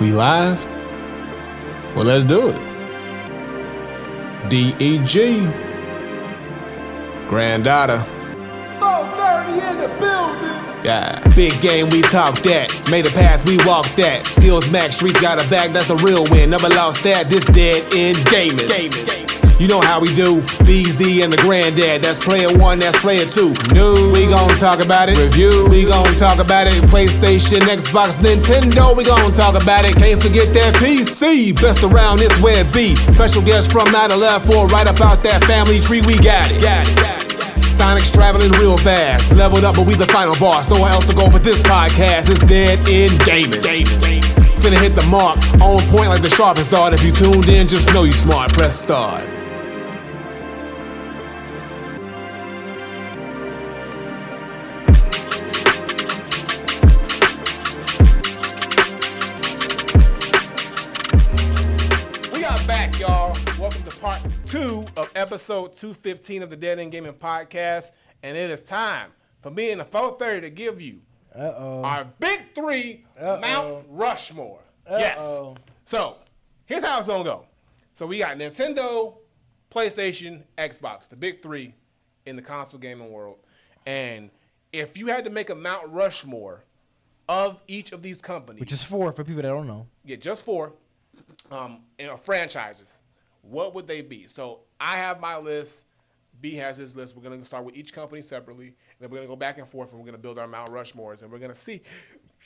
We live? Well, let's do it. DEG. Granddaughter. 4:30 in the building. Yeah. Big game, we talk that. Made a path, we walk that. Skills max, streets got a bag, that's a real win. Never lost that, this dead end gaming. You know how we do. BZ and the granddad, that's player one, that's player two. News, we gon' talk about it. Review, we gon' talk about it. PlayStation, Xbox, Nintendo, we gon' talk about it. Can't forget that PC, best around this web B. Special guest from 9/11, right about that family tree, we got it. Sonic's traveling real fast, leveled up, but we the final boss. No one else to go but this podcast. It's dead end gaming. Finna hit the mark, on point like the sharpest dart. If you tuned in, just know you smart. Press start. We are back, y'all. Welcome to part 2 of episode 215 of the Dead End Gaming Podcast. And it is time for me and the 430 to give you our big 3 Mount Rushmore. Yes. So, here's how it's going to go. So, we got Nintendo, PlayStation, Xbox, the big 3 in the console gaming world. And if you had to make a Mount Rushmore of each of these companies, Which is 4 for people that don't know. yeah, just 4 franchises, what would they be? So I have my list. B has his list. We're going to start with each company separately. And then we're going to go back and forth, and we're going to build our Mount Rushmores. And we're going to see,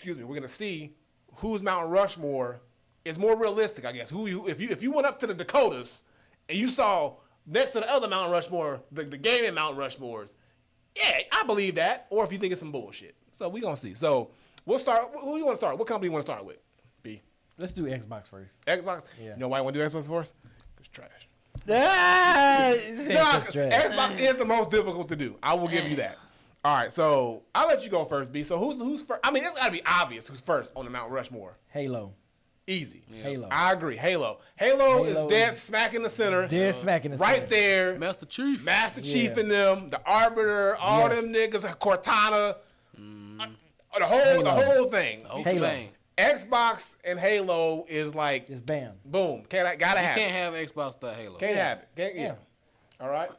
we're going to see whose Mount Rushmore is more realistic, I guess. If you went up to the Dakotas and you saw next to the other Mount Rushmore, the gaming Mount Rushmores, yeah, I believe that. Or if you think it's some bullshit. So we're going to see. So we'll start. Who you want to start? What company you want to start with? B. Let's do Xbox first. Xbox? Yeah. You know why I want to do Xbox first? It's trash. Xbox is the most difficult to do. I will give you that. All right, so I'll let you go first, B. So who's first? I mean, it's got to be obvious who's first on the Mount Rushmore. Halo. Easy. Yeah. Halo. I agree. Halo is dead smack in the center. Dead smack in the right center. There. Master Chief and them, the Arbiter, all them niggas, Cortana, the whole thing. Halo. Xbox and Halo is like It's bam. Boom. Gotta have it. You can't have Xbox without Halo. Can't have it. Yeah. All right.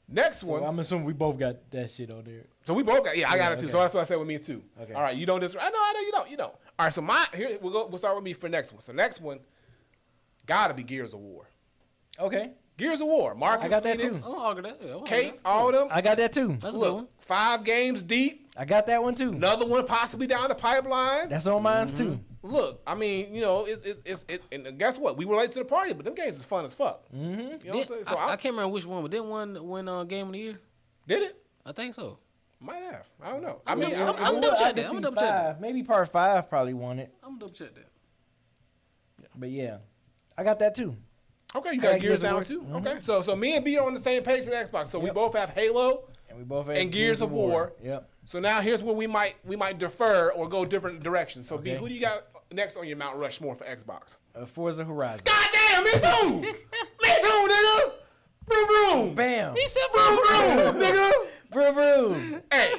Next one. So I'm assuming we both got that shit on there. So we both got. Yeah, I got it too. Okay. So that's what I said with me too. Okay. All right. You don't disagree. I know. You don't. All right. So here we'll start with me for next one. So next one, gotta be Gears of War. Okay. Gears of War. Marcus, I got that Phoenix, too. I'm argue that. Yeah, Kate, all of them. I got that too. That's a good one. Look, 5 games deep. I got that one too. Another one possibly down the pipeline. That's on mine too. Look, I mean, it's and guess what? We were late to the party, but them games is fun as fuck. Mm-hmm. You know what I'm saying? So I can't remember which one, but didn't one win Game of the Year? Did it? I think so. Might have. I don't know. I'm mean, gonna double check that. I'm gonna double check that. Maybe part 5 probably won it. I'm gonna double check that. But yeah, I got that too. Okay, you got Gears Gears of down War. too. Mm-hmm. Okay, so me and B are on the same page with Xbox. So we both have Halo And we both had and Gears of War. Yep. So now here's where we might defer or go different directions. So B, Okay. who do you got next on your Mount Rushmore for Xbox? Forza Horizon. God damn, me too. Me too, nigga. Vroom vroom. Bam. He said Vroom vroom, nigga. Vroom vroom. Hey,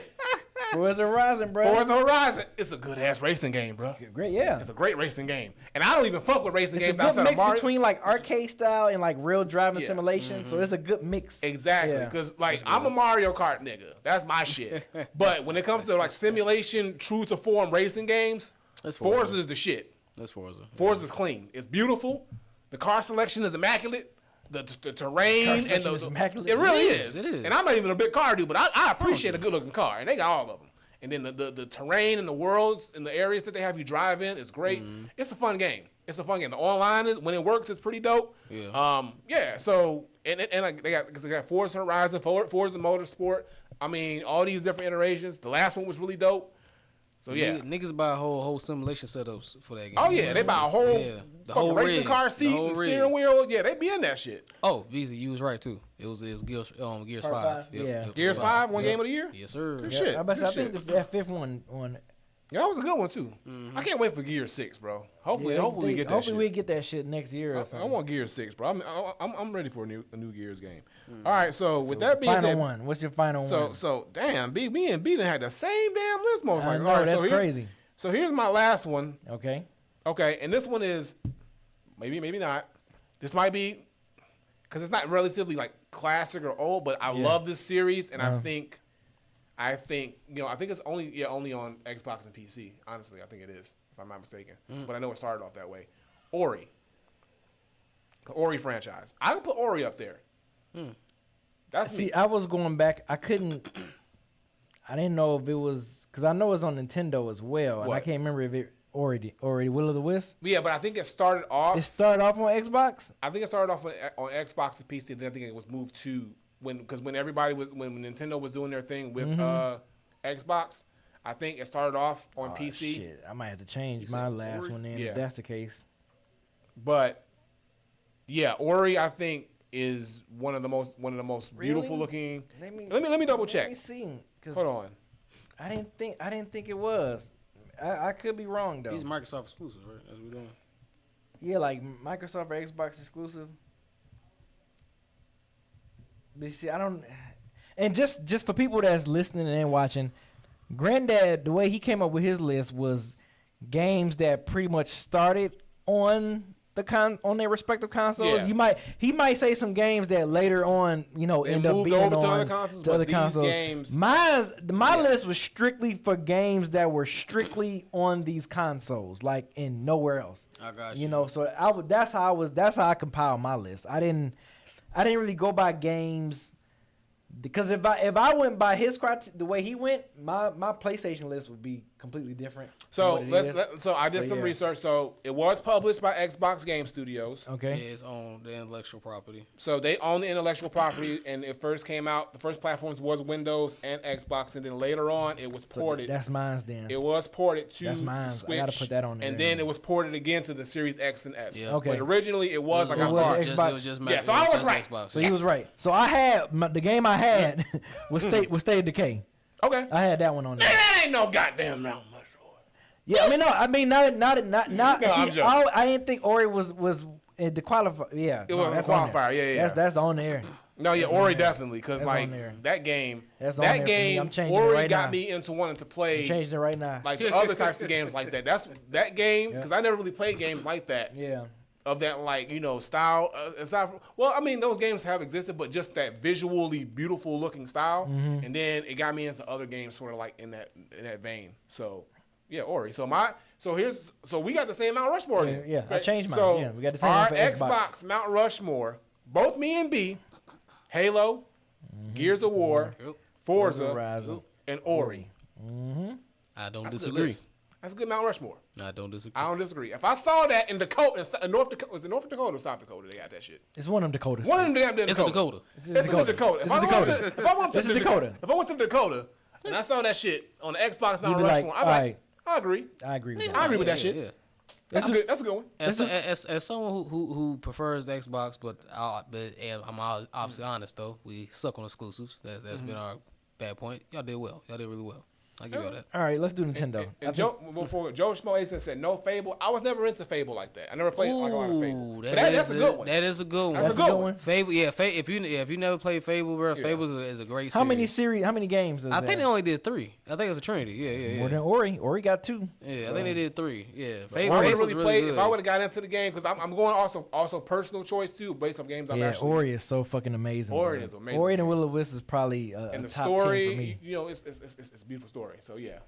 Forza Horizon, bro. Forza Horizon. It's a good ass racing game, bro. Great, yeah. It's a great racing game, and I don't even fuck with racing It's games a good outside of mix Mario. between like arcade style and like real driving Yeah. simulation. So it's a good mix. Exactly, Yeah. because like I'm a Mario Kart nigga. That's my shit. But when it comes to like simulation, true to form racing games, That's Forza Forza. is the shit. That's Forza. Forza's clean. It's beautiful. The car selection is immaculate. The terrain Car and selection is immaculate. It really It is. is. It is. And I'm not even a big car dude, but I appreciate a good looking car, and they got all of them. And then the terrain and the worlds and the areas that they have you drive in is great. It's a fun game. The online is when it works, it's pretty dope. Yeah. So and like they got Forza Horizon, Forza Motorsport. I mean, all these different iterations. The last one was really dope. So yeah. Niggas buy whole simulation setups for that game. Oh yeah, they buy a whole the fucking whole racing rig, car the seat whole and rig. steering wheel. Yeah, they be in that shit. Oh, Beezy, you was right too. It was Gears Part 5. five, yeah. Gears 5 won Game of the Year. Yes, sir. Good Yeah, shit. I Good think shit. that 5th one won. Yeah, that was a good one too. I can't wait for Gear 6, bro. Hopefully we get that Hopefully we shit. get that shit next year or I something. want Gear 6, bro. I'm ready for a new Gears game. All right, so with that being Final said, one. What's your final one? so damn, me and B done had the same damn list, motherfucker. I know, All right, that's so crazy. So here's my last one. Okay. Okay, and this one is maybe not. This might be because it's not relatively like classic or old, but I love this series, and I think I think it's only on Xbox and PC. Honestly, I think it is, if I'm not mistaken. But I know it started off that way. Ori. The Ori franchise. I would put Ori up there. I was going back. I didn't know if it was because I know it's on Nintendo as well, and I can't remember if it Ori Will of the Wisp. Yeah, but I think it started off. It started off on Xbox. I think it started off on Xbox and PC. Then I think it was moved to when Nintendo was doing their thing with Xbox. I think it started off on PC. Shit, I might have to change my last one then if that's the case. But yeah, Ori I think is one of the most beautiful looking. Let me double check. Let me see. Hold on. I didn't think it was. I could be wrong though. He's Microsoft exclusive, right? That's what we're doing. Yeah, like Microsoft or Xbox exclusive. But you see, I don't. And just for people that's listening and watching, Granddad, the way he came up with his list was games that pretty much started on on their respective consoles. Yeah. He might say some games that later on, end up being over on to other consoles. Games, my list was strictly for games that were strictly on these consoles, like and nowhere else. I got you. So that's how I compiled my list. I didn't really go by games. Because if I went by his the way he went, my PlayStation list would be completely different. So I did some research. So it was published by Xbox Game Studios. Okay. Yeah, it's on the intellectual property. So they own the intellectual property, and it first came out. The first platforms was Windows and Xbox, and then later on it was ported. So that's mine's then. It was ported to that's mine's. Switch. I gotta put that on there. And then it was ported again to the Series X and S. Yeah. Okay. But originally it was It I got was just yeah, so I was right. Xbox. So he was right. So I had the game I had was State of Decay. Okay. I had that one on there. Man, that ain't no goddamn Mount Rushmore. Yeah, I mean, not. No, I'm joking. I didn't think Ori was the qualifier. Yeah, it was a qualifier. Yeah. That's on there. No, yeah, Ori definitely, because like that game, Ori got me into wanting to play. I'm changing it right now. Like the other types of games like that. That's that game because I never really played games like that. Yeah. Of that style. Well, I mean those games have existed, but just that visually beautiful looking style, and then it got me into other games sort of like in that vein. So yeah, Ori. So we got the same Mount Rushmore. Yeah, I changed mine. So yeah, we got the same our one for Xbox Mount Rushmore, both me and B, Halo, Gears of War, Forza, and Ori. I don't disagree. That's a good Mount Rushmore. I don't disagree. I don't disagree. If I saw that in North Dakota, was it North Dakota or South Dakota? They got that shit. It's one of them Dakotas. One of them damn Dakotas. It's a Dakota. It's a Dakota. If I went to Dakota and I saw that shit on the Xbox Mount Rushmore, I agree. I agree with that. I agree with that shit. Yeah. That's good. That's a good one. As someone who prefers the Xbox, but I'm obviously honest though, we suck on exclusives. That's been our bad point. Y'all did well. Y'all did really well. I give y'all that. All right, let's do Nintendo. And Joe Schmo said no Fable. I was never into Fable like that. I never played like a lot of Fable. That's a good one. That is a good one. That's a good one. Fable, yeah. If you never played Fable, bro, Fable is a great series. How many games? I think they only did 3. I think it's a Trinity. Yeah. More than Ori. Ori got 2. Yeah, I think they did 3. Yeah, Fable really played. If I would have got into the game, because I'm going also personal choice too, based on games I've actually. Ori is so fucking amazing. Ori is amazing. Ori and Will of the Wisp is probably and the top story, 10 for me. It's a beautiful story. So yeah.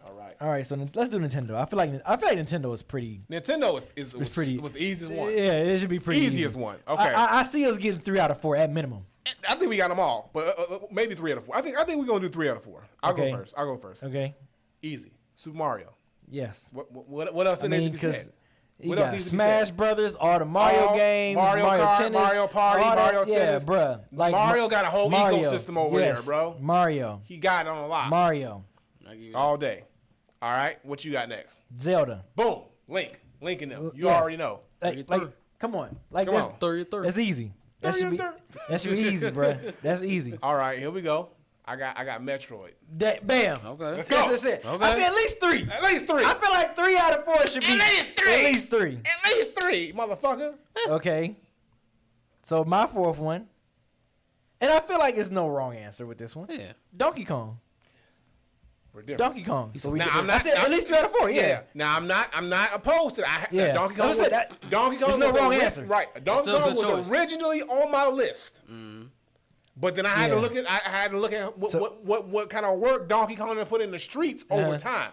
All right, so let's do Nintendo. I feel like Nintendo is pretty. Nintendo was the easiest one. Yeah, it should be pretty easiest one. Okay, I see us getting 3 out of 4 at minimum. I think we got them all, but maybe 3 out of 4. I think we're gonna do 3 out of 4. I'll go first. Okay. Easy. Super Mario. Yes. What else needs to be said? You got Smash Brothers, all the Mario games, Mario Kart, Tennis, Mario Party, Mario Tennis. Yeah, bruh. Like Mario got a whole ecosystem over there, bro. Mario. He got it on a lot. Mario. All day. All right, what you got next? Zelda. Boom. Link in them. You already know. Like, come on. Like come on. 30. That's easy. That should be easy, bro. That's easy. All right, here we go. I got Metroid. Bam. Okay. Let's go. That's it. Okay. I said at least 3. At least 3. I feel like 3 out of 4 should be at least 3. At least 3, motherfucker. Okay. So my 4th one, and I feel like there's no wrong answer with this one. Yeah. Donkey Kong. We're different. Donkey Kong. So we Now, did, I'm not, I said at least 3 out of 4. Yeah. Now I'm not opposed to that. Yeah. Donkey Kong. I said that- Donkey Kong. there's no was wrong answer. Right. Donkey still a Kong good was choice. originally on my list. But then I had to look at what kind of work Donkey Kong had put in the streets over time.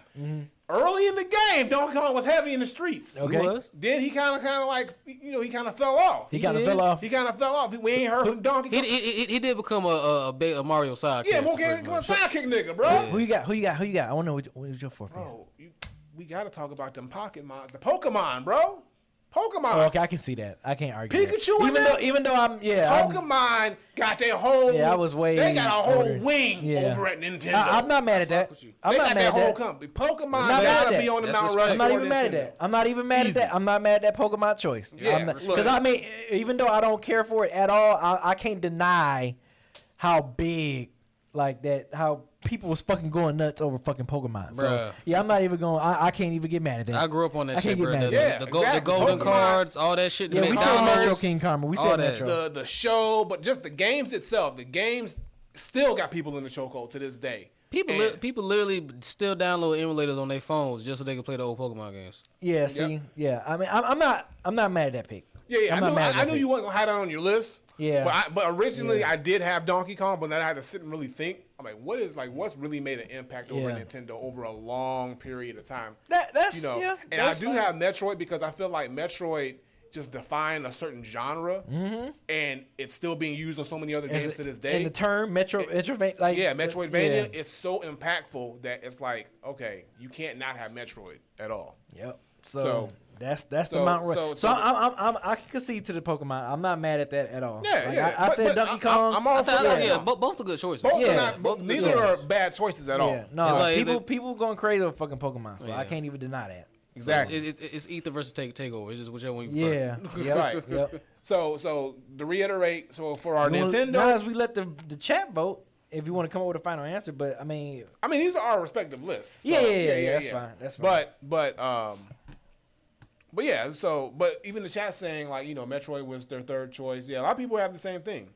Early in the game, Donkey Kong was heavy in the streets. Okay. He was. Then he kind of like he kind of fell off. He kind of fell off. He kind of fell off. We ain't heard from Donkey Kong. He did become a Mario sidekick. Yeah, sidekick nigga, bro. Who you got? I want to know what was your fourth. Bro, we gotta talk about them Pokemon, the Pokemon, bro. Pokemon. Oh, okay, I can see that. I can't argue. Pikachu in that. there? Even though I'm Pokemon got their whole. Yeah, I was way. They got a whole older. wing over at Nintendo. I'm not mad at that. I'm They not got mad that at whole that. company. Pokemon not mad at gotta that. be on the That's Mount respect. Rushmore. I'm not even mad at Nintendo. that. I'm not even mad Easy. at that. I'm not mad at that Pokemon choice. Yeah, Because I mean, even though I don't care for it at all, I can't deny how big, like that, how people was fucking going nuts over fucking Pokemon. So Bruh. yeah, I'm not even going. I can't even get mad at that. I grew up on I that can't shit, get bro. mad at The, that. Yeah, the exactly. golden Pokemon. cards, all that shit. Yeah, the we said McDonald's. Metro King Karma. We all said that. Metro. The show, but just the games itself. The games still got people in the chokehold to this day. And- People literally still download emulators on their phones just so they can play the old Pokemon games. Yeah, see, yeah. I mean, I'm not mad at that pick. Yeah, I'm not mad at I that knew pick. you weren't gonna have that on your list. Yeah. But originally I did have Donkey Kong, but then I had to sit and really think. I'm like, what's really made an impact over Yeah. Nintendo over a long period of time? That's You know, yeah. and I that's do fine. have Metroid because I feel like Metroid just defined a certain genre, Mm-hmm. and it's still being used on so many other games to this day. And the term Metroidvania, like Metroidvania is so impactful that it's like, okay, you can't not have Metroid at all. Yep. So- So that's the so- Mount so- Rushmore. So so- I can concede to the Pokemon. I'm not mad at that at all. Yeah, Like, yeah. I said Donkey Kong. I'm all for that. Yeah, both are good choices. Both Yeah. are not. Both Neither good are choices. bad choices at all. Yeah, no, It's like, is people going crazy over fucking Pokemon. So I Yeah. can't even deny that. Exactly. It's Ether versus Takeover. It's just whichever one you prefer. Yeah. Yep. Right. Yep. So to reiterate, so for our Well, Nintendo, now as we let the chat vote, if you want to come up with a final answer, but I mean, these are our respective lists. So, yeah, that's fine. That's fine. But yeah, so but even the chat saying like Metroid was their third choice. Yeah, a lot of people have the same thing.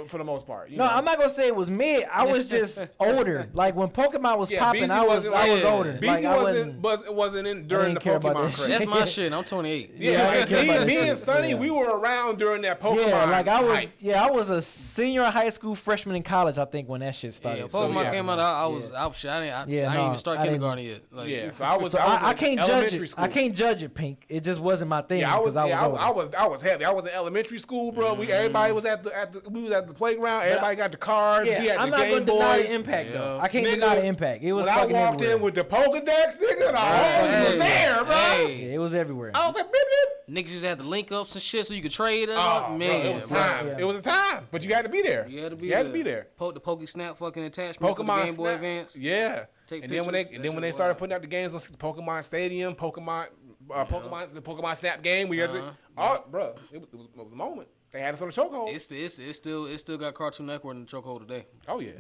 For the most part, No, I'm not gonna say it was mid. I was just older. Like when Pokemon was popping, BZ I was yeah. older. BZ Like, wasn't in during the didn't care about Pokemon that craze. shit. That's my shit. I'm 28. Yeah, I didn't care about that me shit. and Sonny, Yeah. we were around during that Pokemon. Yeah, like I was. hype. Yeah, I was a senior in high school, freshman in college. I think when that shit started. Yeah, So, Pokemon yeah. came out. I was shit. I didn't even start I didn't- kindergarten yet. Like, Yeah, so I was. So I was I in can't judge elementary it. school. I can't judge it, Pink. It just wasn't my thing. Yeah, I was. older. I was heavy. I was in elementary school, bro. Everybody was at the. We was at the playground. Everybody got the cars. Yeah, we had I'm the not Game gonna deny Boys. the impact though. Yeah. I can't Nigga, deny the impact. It was when I fucking walked everywhere. in with the Pokedex, nigga, the hoes was there, bro. Hey, Yeah, it was everywhere. I was like, beep, beep. niggas used to have the link ups and shit so you could trade them. Oh, Man, bro, it was bro. time. Yeah. It was a time, but you had to be there. You had to be there. The Pokesnap fucking attachment for the Pokemon Game Boy Snap. Advance. Yeah. Take and then when they pictures. then when they started putting out the games on the Pokemon Stadium, the Pokemon Snap game, we had to. Oh, bro, it was a moment. They had us on the chokehold. It still got Cartoon Network in the chokehold today. Oh yeah.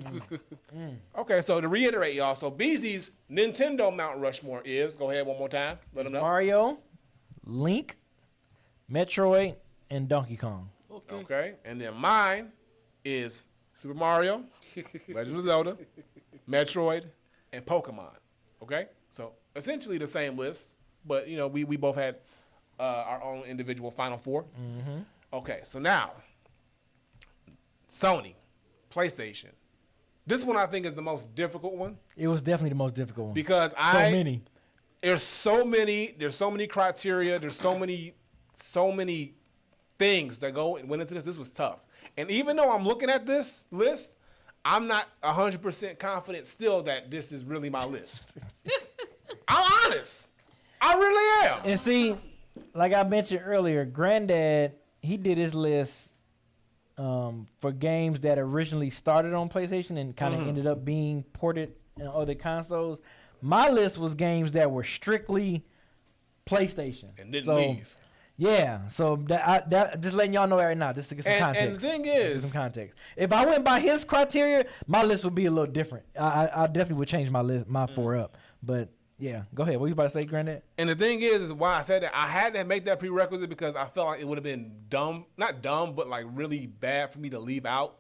Okay, so to reiterate, y'all, so BZ's Nintendo Mount Rushmore is. Go ahead one more time. Let them know. Mario, Link, Metroid, and Donkey Kong. Okay, and then mine is Super Mario, Legend of Zelda, Metroid, and Pokemon. Okay, so essentially the same list, but we both had our own individual final four. Mm-hmm. Okay, so now Sony, PlayStation. This one I think is the most difficult one It was definitely the most difficult one. because so many. There's so many criteria. There's so many things that went into this. This was tough. And even though I'm looking at this list, I'm not 100% confident still that this is really my list. I'm honest. I really am. And see, like I mentioned earlier, Granddad, he did his list for games that originally started on PlayStation and kind of ended up being ported in other consoles. My list was games that were strictly PlayStation. And didn't leave. Yeah, so that just letting y'all know right now, just to get some context. And the thing Just to is, get some context. If I went by his criteria, my list would be a little different. I definitely would change my list, my four up. But yeah, go ahead. What you about to say, Granddad? and the thing is why I said that I had to make that prerequisite because I felt like it would have been not dumb, but like really bad for me to leave out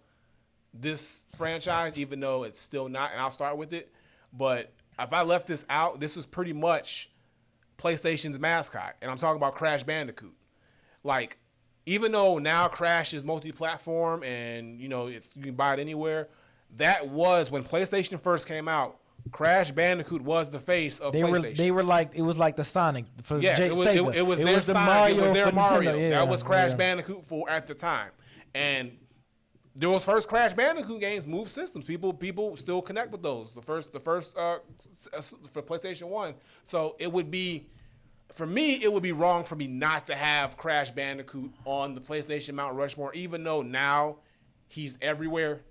this franchise, even though it's still not. And I'll start with it. But if I left this out, this was pretty much PlayStation's mascot, and I'm talking about Crash Bandicoot. Like, even though now Crash is multi-platform and you can buy it anywhere, that was when PlayStation first came out. Crash Bandicoot was the face of PlayStation. They were like, it was like the Sonic for it was their Sonic. It was their Mario. Nintendo, yeah, that was Crash Bandicoot for at the time, and those first Crash Bandicoot games moved systems. People still connect with those. The first for PlayStation 1. So it would be, for me, it would be wrong for me not to have Crash Bandicoot on the PlayStation Mount Rushmore, even though now he's everywhere.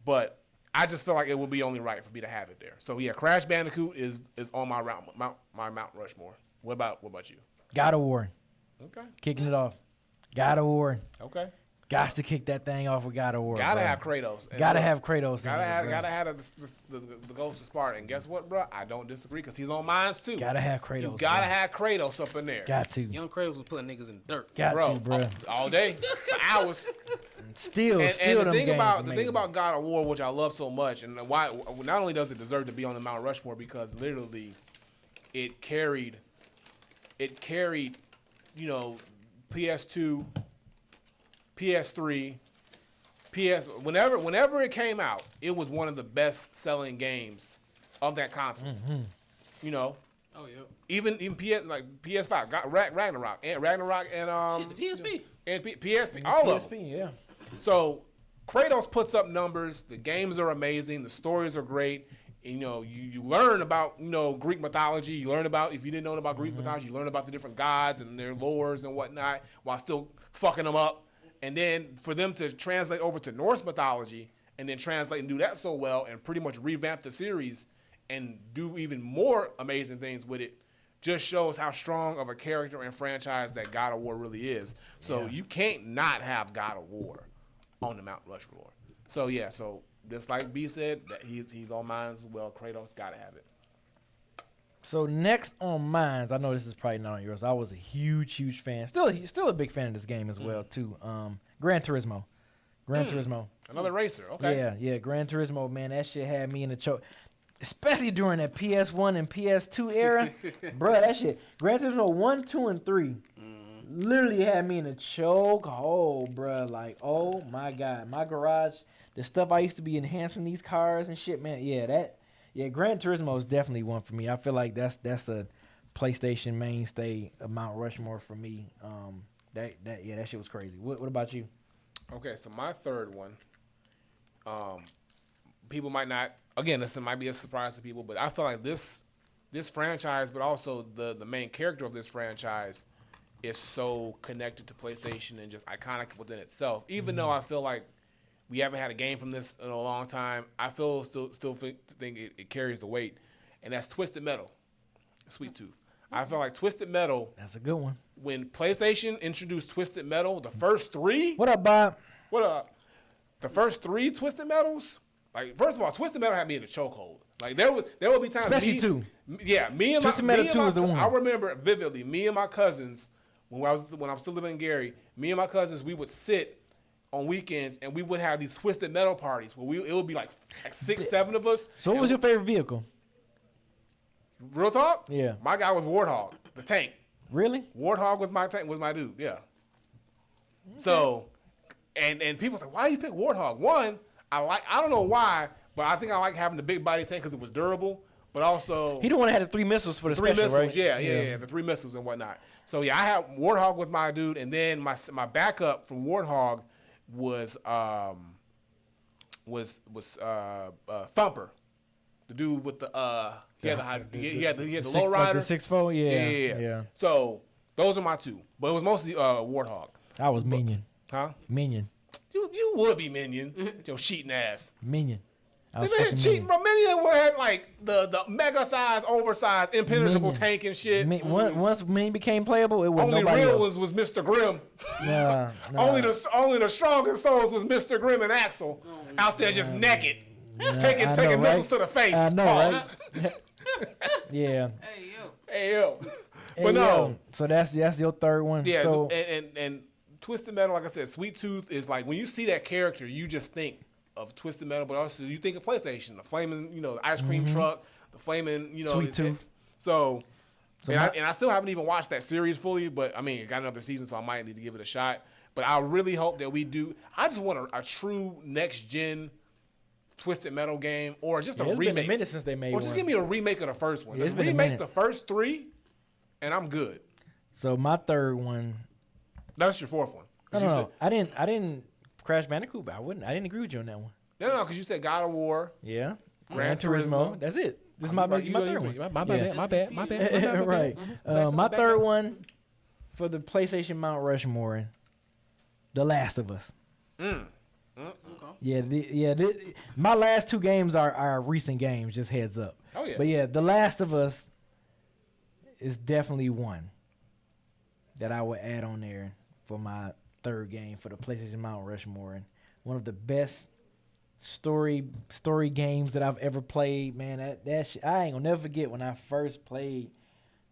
But I just feel like it would be only right for me to have it there. So yeah, Crash Bandicoot is on my Mount Rushmore. What about you? God of War. Okay. Kicking it off. God of War. Okay. Got to kick that thing off with God of War. Gotta have Kratos. Gotta have Kratos. Gotta have the Ghost of Sparta. And guess what, bro? I don't disagree because he's on mine too. Gotta have Kratos. You gotta have Kratos up in there. Got to. Young Kratos was putting niggas in dirt. Got to, bro. All day, for hours. Still, and the them thing games about amazing. the thing about God of War, which I love so much, and why not only does it deserve to be on the Mount Rushmore, because literally, it carried, PS2, PS3. Whenever it came out, it was one of the best selling games of that console. Mm-hmm. Oh yeah. Even PS PS5 got Ragnarok and the PSP and PSP, all of them. Yeah. So Kratos puts up numbers. The games are amazing. The stories are great. And, you learn about Greek mythology. You learn about, if you didn't know about Greek mythology, you learn about the different gods and their lores and whatnot, while still fucking them up. And then for them to translate over to Norse mythology and then translate and do that so well and pretty much revamp the series and do even more amazing things with it just shows how strong of a character and franchise that God of War really is. So you can't not have God of War on the Mount Rushmore. So yeah, so just like B said, that he's on mine as well. Kratos gotta have it. So next on mine, I know this is probably not on yours. I was a huge fan. Still a big fan of this game as well too. Gran Turismo. Another racer. Okay. Yeah. Gran Turismo, man, that shit had me in the choke. Especially during that PS1 and PS2 era. Bruh, that shit. Gran Turismo 1, 2, and 3 literally had me in a choke hole, bruh. Like, oh my God. My garage, the stuff I used to be enhancing these cars and shit, man. Yeah, Gran Turismo is definitely one for me. I feel like that's a PlayStation mainstay of Mount Rushmore for me. That shit was crazy. What about you? Okay, so my third one, people might not, again, this might be a surprise to people, but I feel like this franchise, but also the main character of this franchise is so connected to PlayStation and just iconic within itself. Even though I feel like we haven't had a game from this in a long time, I still think it carries the weight, and that's Twisted Metal, Sweet Tooth. I feel like Twisted Metal. That's a good one. When PlayStation introduced Twisted Metal, the first three. What up, Bob? What up? The first three Twisted Metals. Like, first of all, Twisted Metal had me in a chokehold. Like, there would be times. Especially two. Yeah, me and Twisted my Metal 2 was the one. I remember vividly. Me and my cousins, when I was still living in Gary, me and my cousins, we would sit on weekends and we would have these Twisted Metal parties where it would be like 6, 7 of us. So what was your favorite vehicle? Real talk? Yeah. My guy was Warthog, the tank. Really? Warthog was my tank, was my dude. Yeah. Okay. So, and people say, why you pick Warthog? One, I don't know why, but I think I like having the big body tank because it was durable. But also, he didn't want to have the 3 missiles for the three special, missiles, right? Yeah, the 3 missiles and whatnot. So yeah, I had Warthog was my dude, and then my backup from Warthog was Thumper, the dude with the he had the lowrider, like the 6'4", yeah. So those are my two, but it was mostly Warthog. I was Minion. Huh? Minion. You would be Minion, your cheating ass. Minion. They been cheating, bro. Minion had like the mega size, oversized, impenetrable tank and shit. Once Minion became playable, it was only nobody real else. was Mr. Grimm. Nah. Only the strongest souls was Mr. Grimm and Axel out there just naked, taking missiles to the face. I know, right? Yeah. Hey yo. Hey, But no. yo. So that's your third one. Yeah. So, and Twisted Metal, like I said, Sweet Tooth is like when you see that character, you just think of Twisted Metal, but also you think of PlayStation, the flaming, the ice cream truck, the flaming, Sweet Tooth. So I still haven't even watched that series fully, but I mean, it got another season, so I might need to give it a shot. But I really hope that we do. I just want a true next gen Twisted Metal game, or just a remake. It's been a minute since they made or one. just give me a remake of the first one. Yeah, Just it's been a remake minute. the first 3, and I'm good. So my third one. That's your fourth one. 'Cause you No. I didn't Crash Bandicoot, but I didn't agree with you on that one. No, because you said God of War. Yeah. Gran Turismo. Turismo. That's it. This is my third one. My bad. Right. My third one for the PlayStation Mount Rushmore, The Last of Us. Yeah, my last 2 games are recent games, just heads up. Oh, yeah. But yeah, The Last of Us is definitely one that I would add on there for my third game for the PlayStation Mount Rushmore. And one of the best story games that I've ever played, man. That shit, I ain't gonna never forget when I first played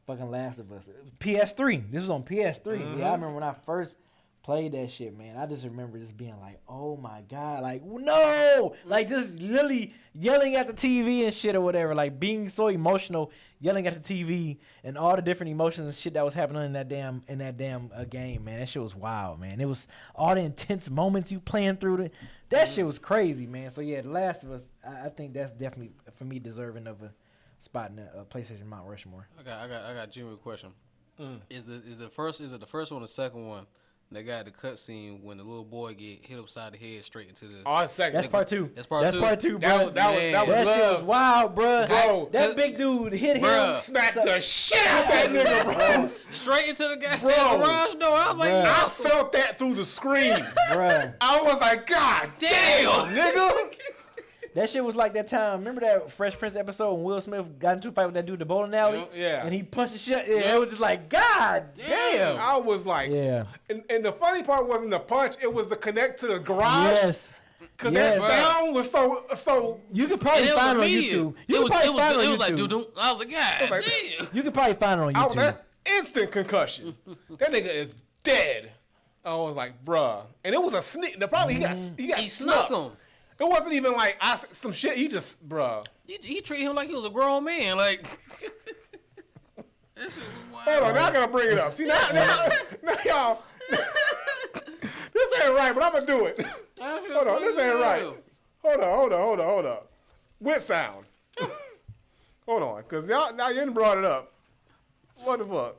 fucking Last of Us. PS3. This was on PS3. Yeah, I remember when I first played that shit, man. I just remember just being like, oh my God, like, no! Like, just literally yelling at the TV and shit or whatever, like, being so emotional, yelling at the TV and all the different emotions and shit that was happening in that damn game, man. That shit was wild, man. It was all the intense moments you playing through. That shit was crazy, man. So, yeah, The Last of Us, I think that's definitely, for me, deserving of a spot in the PlayStation Mount Rushmore. I got a genuine question. Is it the first one or the second one? They got the cutscene when the little boy get hit upside the head straight into the. Oh, second. That's part 2. That's part two, bro. That was That love. shit was wild, bro. Bro, that big dude hit him. Bruh. Smacked the shit out that nigga, bro. Straight into the goddamn Bro. garage door. I was like, Bruh. I felt that through the screen. Bruh. I was like, God damn, nigga. That shit was like that time. Remember that Fresh Prince episode when Will Smith got into a fight with that dude at the bowling alley? Yeah. And he punched the shit. Yeah, it was just like, God damn. I was like, Yeah. And the funny part wasn't the punch; it was the connect to the garage. Yes. Cause Yes. that sound was so. You could and probably it was find it on immediate. YouTube. It was like, YouTube. doo-doo. I was like, God like- damn. You could probably find it on YouTube. That's instant concussion. That nigga is dead. I was like, bruh. And it was a sneak. The problem he got He snuck. snuck him. It wasn't even like some shit. He just, bruh. He treated him like he was a grown man. Like, that shit was wild. Hold on, now I gotta bring it up. See now y'all. This ain't right, but I'm gonna do it. Hold on, this ain't right. Hold on. With sound. Hold on, cause now you didn't brought it up. What the fuck?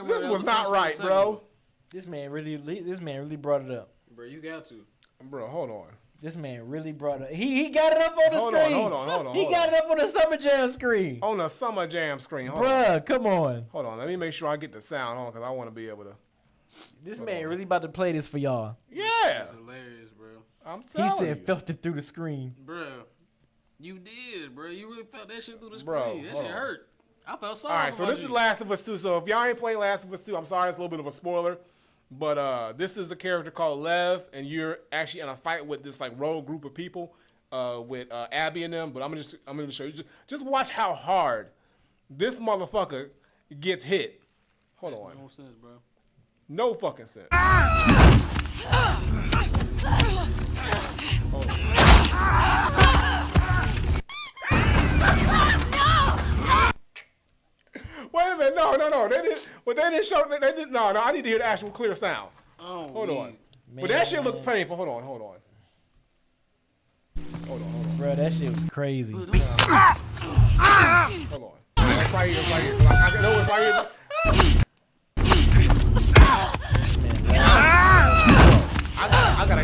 This was not right, bro. This man really brought it up. Bro, you got to. Bro, hold on. This man really brought it. He got it up on the screen. Hold on. He got it up on the Summer Jam screen. On the Summer Jam screen. Hold on. Bruh, come on. Hold on. Let me make sure I get the sound on because I want to be able to. This man really about to play this for y'all. Yeah. That's hilarious, bro. I'm He telling said you. felt it through the screen. Bro, you did, bro. You really felt that shit through the screen. Bro, That hold shit on. hurt. I felt sorry. All right, so for this you. is Last of Us 2. So if y'all ain't played Last of Us 2, I'm sorry, it's a little bit of a spoiler. But this is a character called Lev, and you're actually in a fight with this like rogue group of people with Abby and them. But I'm gonna show you. Just watch how hard this motherfucker gets hit. Hold on. No sense, bro. No fucking sense. Wait a minute. No. They didn't. But they didn't show. They didn't. No. I need to hear the actual clear sound. Oh, Hold on. Man. But that shit looks painful. Hold on. Hold on. Bro, that shit was crazy. Hold on. That's right here. It's right here. I know it's right here. I gotta.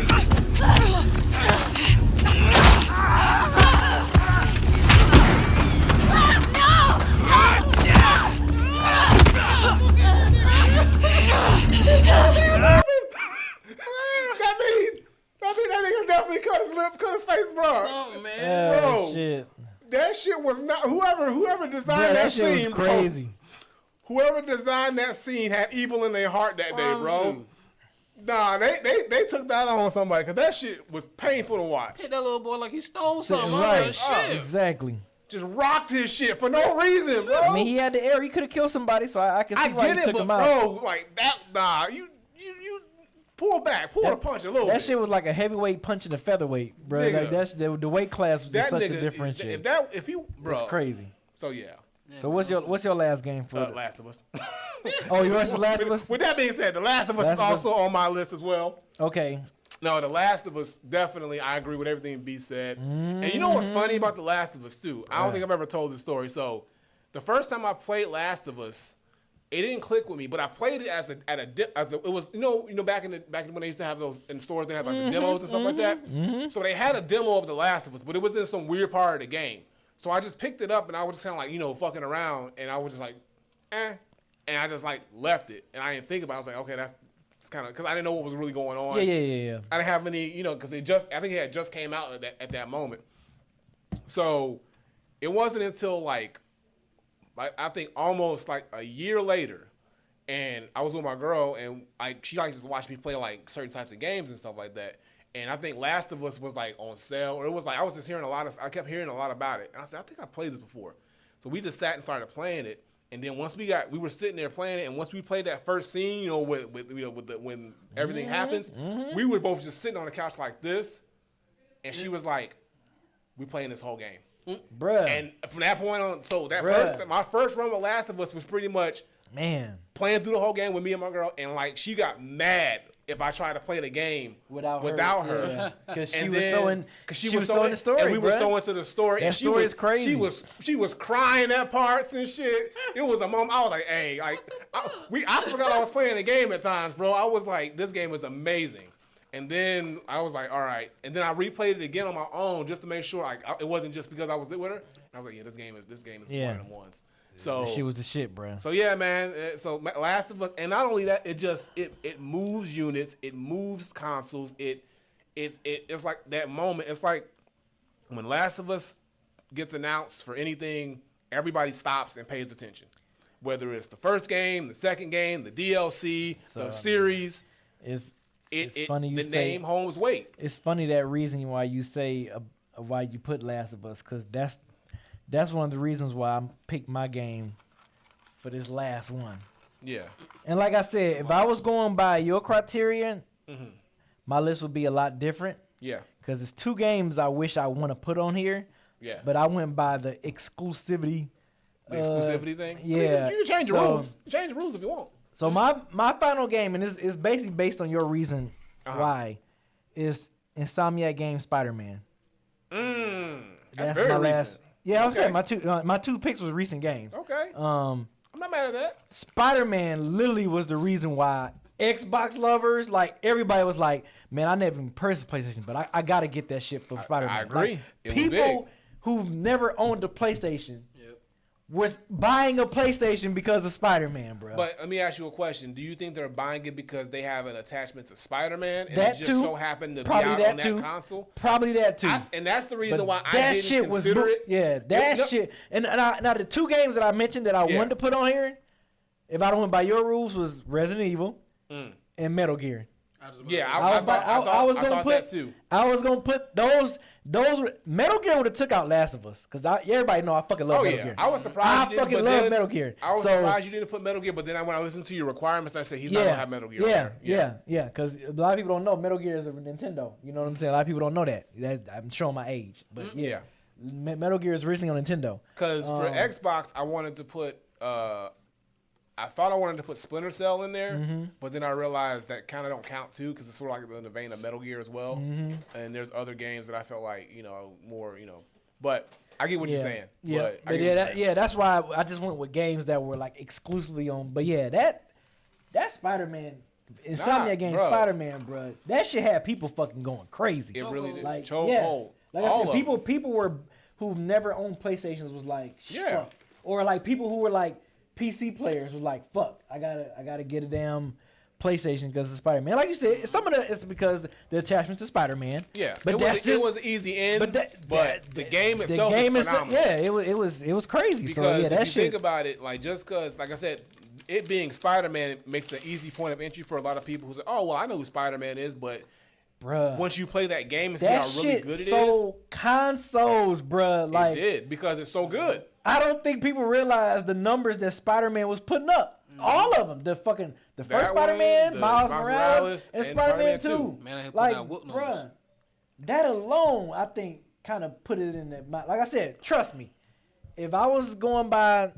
That nigga definitely cut his lip, cut his face, bro. Oh, man. Bro. Oh, shit. That shit was not. Whoever designed Bro, that that shit scene, was crazy. bro. Whoever designed that scene had evil in their heart that day, bro. Nah, they took that on somebody because that shit was painful to watch. Hit that little boy like he stole something. Right. Right. Shit. Exactly. Just rocked his shit for no reason, bro. I mean, he had the air. He could have killed somebody, so I can see I why get he it, took but him out. bro, like that, nah, you pull back, pull the punch a little bit. That shit was like a heavyweight punching a featherweight, bro. Nigga. Like that's the weight class was just that such nigga, a different shit. if he, bro, It's crazy. So yeah. So what's your last game for? Last of Us. Oh, yours is Last of Us? With that being said, The Last of Us Last is of Us. also on my list as well. Okay. No, The Last of Us, definitely, I agree with everything B said. And you know what's funny about The Last of Us, too? I don't think I've ever told this story. So, the first time I played Last of Us, it didn't click with me, but I played it it was back when they used to have those in stores, they had like the demos and stuff like that. So they had a demo of The Last of Us, but it was in some weird part of the game. So I just picked it up and I was just kind of like, fucking around, and I was just like, and I just like left it, and I didn't think about it. I was like, okay, it's kind of, because I didn't know what was really going on. Yeah. I didn't have any, because I think it had just came out at that moment. So it wasn't until like I think almost like a year later, and I was with my girl, and like she likes to watch me play like certain types of games and stuff like that. And I think Last of Us was like on sale, or it was like I was just hearing I kept hearing a lot about it, and I said I think I played this before. So we just sat and started playing it, and then once we were sitting there playing it, and once we played that first scene, when everything happens, we were both just sitting on the couch like this, and she was like, "We playing this whole game." Bruh. And from that point on, so my first run with Last of Us was pretty much playing through the whole game with me and my girl, and like she got mad if I tried to play the game without her. Because she was so in the story, and we were so into the story. That story is crazy. She was crying at parts and shit. It was a moment I was like, hey, like I forgot I was playing the game at times, bro. I was like, this game is amazing. And then I was like, all right. And then I replayed it again on my own just to make sure it wasn't just because I was with her. And I was like, yeah, this game is one of them ones. So she was the shit, bro. So yeah, man. So Last of Us, and not only that, it moves units, it moves consoles. It's like that moment. It's like when Last of Us gets announced for anything, everybody stops and pays attention. Whether it's the first game, the second game, the DLC, the series. It's funny you say name holds weight. It's funny that reason why you say why you put Last of Us, because that's one of the reasons why I picked my game for this last one. Yeah. And like I said, if I was going by your criterion, my list would be a lot different. Yeah. Because it's two games I wish I want to put on here. Yeah. But I went by the exclusivity. The exclusivity thing? Yeah. You can change the rules. You can change the rules if you want. So my final game, and it's basically based on your reason why, is Insomniac game Spider-Man. That's very recent. Last. Yeah, I'm saying my two picks was recent games. Okay. I'm not mad at that. Spider-Man literally was the reason why Xbox lovers, like everybody was like, man, I never even purchased PlayStation, but I gotta get that shit for Spider-Man. I agree. Like, people who've never owned a PlayStation was buying a PlayStation because of Spider-Man, bro. But let me ask you a question. Do you think they're buying it because they have an attachment to Spider-Man and that it just so happened to be out on that console? Probably that too. And that's the reason why I didn't consider it. Yeah, that shit. And now the two games that I mentioned that I wanted to put on here, if I don't went by your rules, was Resident Evil and Metal Gear. I was gonna put that too. I was gonna put those. Metal Gear would have took out Last of Us because everybody know I fucking love Metal Gear. I was surprised. I fucking love Metal Gear. I was surprised you didn't put Metal Gear, but then when I listened to your requirements, I said he's not gonna have Metal Gear. Yeah. Because a lot of people don't know Metal Gear is a Nintendo. You know what I'm saying? A lot of people don't know that. I'm showing my age, but Metal Gear is originally on Nintendo. Because for Xbox, I wanted to put. I thought I wanted to put Splinter Cell in there, but then I realized that kind of don't count too because it's sort of like in the vein of Metal Gear as well. And there's other games that I felt like more but I get what you're saying. Yeah, that's why I just went with games that were like exclusively on. But that Spider-Man, Insomniac game Spider-Man, bro, that shit had people fucking going crazy. It really did. Like Chokehold. Like I said, people were who've never owned PlayStations was like fuck. Or like people who were like PC players was like, fuck, I gotta get a damn PlayStation because of Spider-Man. Like you said, some of it's because the attachment to Spider-Man. Yeah, but it was an easy end. But the game itself is phenomenal. It was crazy. Because if you think about it, like just because, like I said, it being Spider-Man makes an easy point of entry for a lot of people who say, oh well, I know who Spider-Man is, but bruh, once you play that game and see how really good it is, consoles, bruh, like it did because it's so good. I don't think people realize the numbers that Spider-Man was putting up. All of them. The first That Spider-Man, one, Miles Miles Morales, Morales, and and Spider-Man Spider-Man 2. Man, I had put Like, down whoop numbers. bruh, that alone, I think, kind of put it in that. Like I said, trust me. If I was going by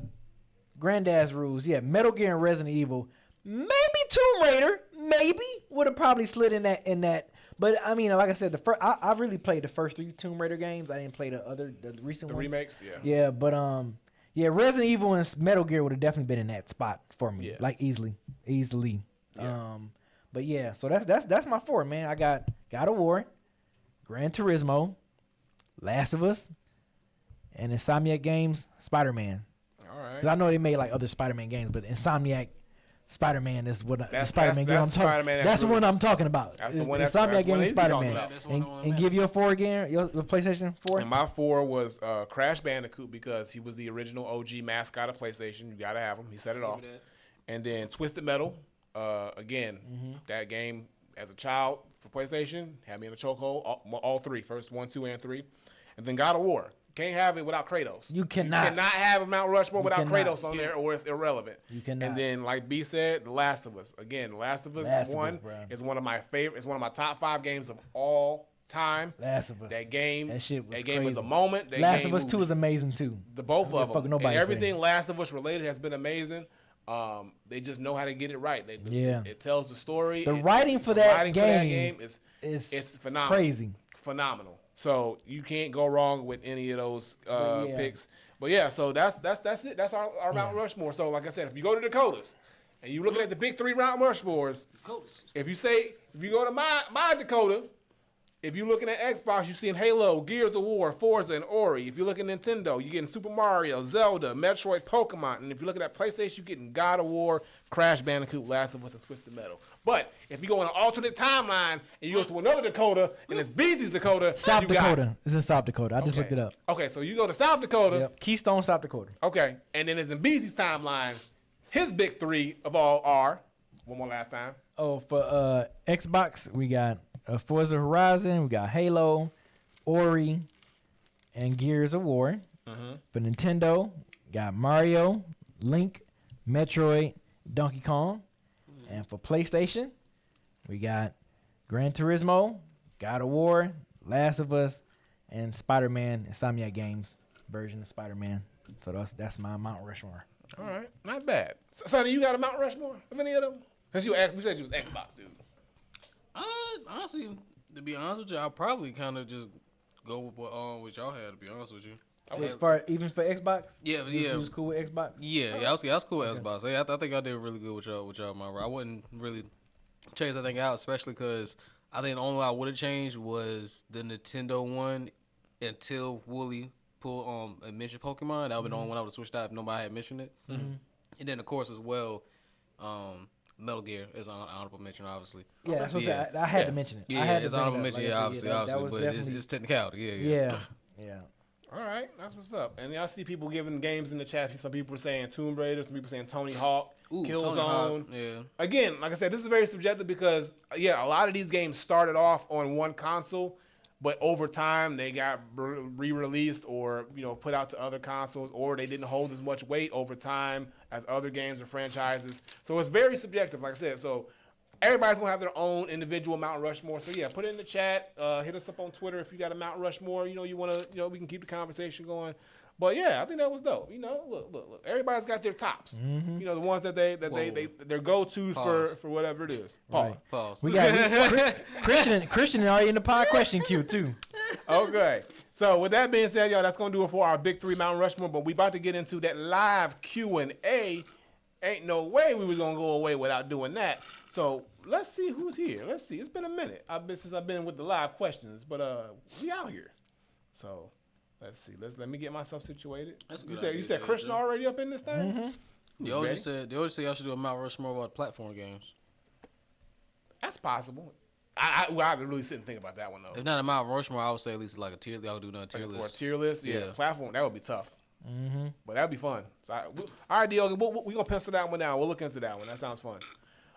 Granddad's rules, yeah, Metal Gear and Resident Evil, maybe Tomb Raider, maybe would have probably slid in that. But I mean, like I said, I've really played the first 3 Tomb Raider games. I didn't play the recent The ones. remakes, yeah. Yeah, but yeah, Resident Evil and Metal Gear would have definitely been in that spot for me, Yeah. like easily. Yeah. But yeah, so that's my 4, man. I got God of War, Gran Turismo, Last of Us, and Insomniac Games, Spider-Man. All right. Because I know they made like other Spider-Man games, but Insomniac Spider-Man is what the That's- Spider-Man game I'm that's talking. Spider-Man That's the really- one I'm talking about. That's the It's one the that's Insomniac one game he's talking Spider-Man. about. That's one And, I wanna and give you a 4 again, your PlayStation 4. And my 4 was Crash Bandicoot because he was the original OG mascot of PlayStation. You gotta have him. He set it off. that. And then Twisted Metal. Again, that game as a child for PlayStation had me in a chokehold. All 3, first 1, 2, and 3. And then God of War. Can't have it without Kratos. You cannot. You cannot have a Mount Rushmore without cannot. Kratos on there, or it's irrelevant. You cannot. And then, like B said, The Last of Us. Again, The Last of Us Last of 1 Us, bro. is one of my favorite. It's one of my top 5 games of all time. Last of Us. That game. That shit was That game was crazy. a moment. That Last game of Us 2 moved is amazing too. the both I of don't give a fuck them. what nobody And everything say. Last of Us related has been amazing. They just know how to get it right. Yeah. It tells the story. The writing for that game is It's it's phenomenal. crazy. Phenomenal. So you can't go wrong with any of those Yeah. picks. But yeah, so that's it. That's our Mount Rushmore. So like I said, if you go to Dakotas and you looking at the big 3 Mount Rushmores, if you go to my Dakota, if you're looking at Xbox, you're seeing Halo, Gears of War, Forza, and Ori. If you're looking at Nintendo, you're getting Super Mario, Zelda, Metroid, Pokemon. And if you're looking at PlayStation, you're getting God of War, Crash Bandicoot, Last of Us, and Twisted Metal. But if you go on an alternate timeline and you go to another Dakota, and it's Beezy's Dakota, South you got- Dakota. It's in South Dakota. I just looked it up. Okay, so you go to South Dakota. Yep. Keystone, South Dakota. Okay, and then it's in Beezy's timeline. His big 3 of all are, one more last time. Oh, for Xbox, we got Forza Horizon, we got Halo, Ori, and Gears of War. For Nintendo, got Mario, Link, Metroid, Donkey Kong. And for PlayStation, we got Gran Turismo, God of War, Last of Us, and Spider-Man, Insomniac Games version of Spider-Man. So that's my Mount Rushmore. All right, not bad. Sonny, you got a Mount Rushmore of any of them? Because we said you was Xbox, dude. Honestly, to be honest with you, I'll probably kind of just go with what y'all had. To be honest with you, As far even for Xbox, yeah, you was cool with Xbox. I was cool with Xbox. Yeah, I think I did really good with y'all. I wouldn't really change that thing out, especially because I think the only one I would have changed was the Nintendo one until Wooly pulled and mentioned Pokemon. That would be the only one I would have switched out if nobody had mentioned it. And then of course as well, Metal Gear is an honorable mention, obviously. Yeah, that's what I had to mention it. I Yeah, had to it's bring it honorable up. mention. Like I Yeah, said, obviously, that was but definitely- it's technicality. Yeah. All right, that's what's up. And y'all see people giving games in the chat. Some people are saying Tomb Raider, some people saying Tony Hawk, Ooh, Killzone. Tony Hawk, yeah. Again, like I said, this is very subjective because a lot of these games started off on one console, but over time they got re-released or put out to other consoles, or they didn't hold as much weight over time as other games or franchises. So it's very subjective, like I said. So everybody's gonna have their own individual Mount Rushmore. So yeah, put it in the chat. Hit us up on Twitter if you got a Mount Rushmore. You wanna, we can keep the conversation going. But yeah, I think that was dope. Look. Everybody's got their tops. The ones that they their go-tos for whatever it is. Pause. Right. Pause. We got Christian already in the pod question queue too. Okay. So with that being said, y'all, that's gonna do it for our big 3 Mount Rushmore. But we about to get into that live Q&A. Ain't no way we was gonna go away without doing that. So let's see who's here. Let's see. It's been a minute. Since I've been with the live questions, but we out here. So let's see. Let me get myself situated. That's a You good said idea, Christian Joe. already up in this thing? Mm-hmm. They always say y'all should do a Mount Rushmore about platform games. That's possible. I have to really sit and think about that one though. If not a Mount Rushmore, I would say at least like a tier. Y'all do another tier Or a list. tier list, yeah. Yeah. Platform, that would be tough. But that'd be fun. So all right, Diogo, we're going to pencil that one down. We'll look into that one. That sounds fun.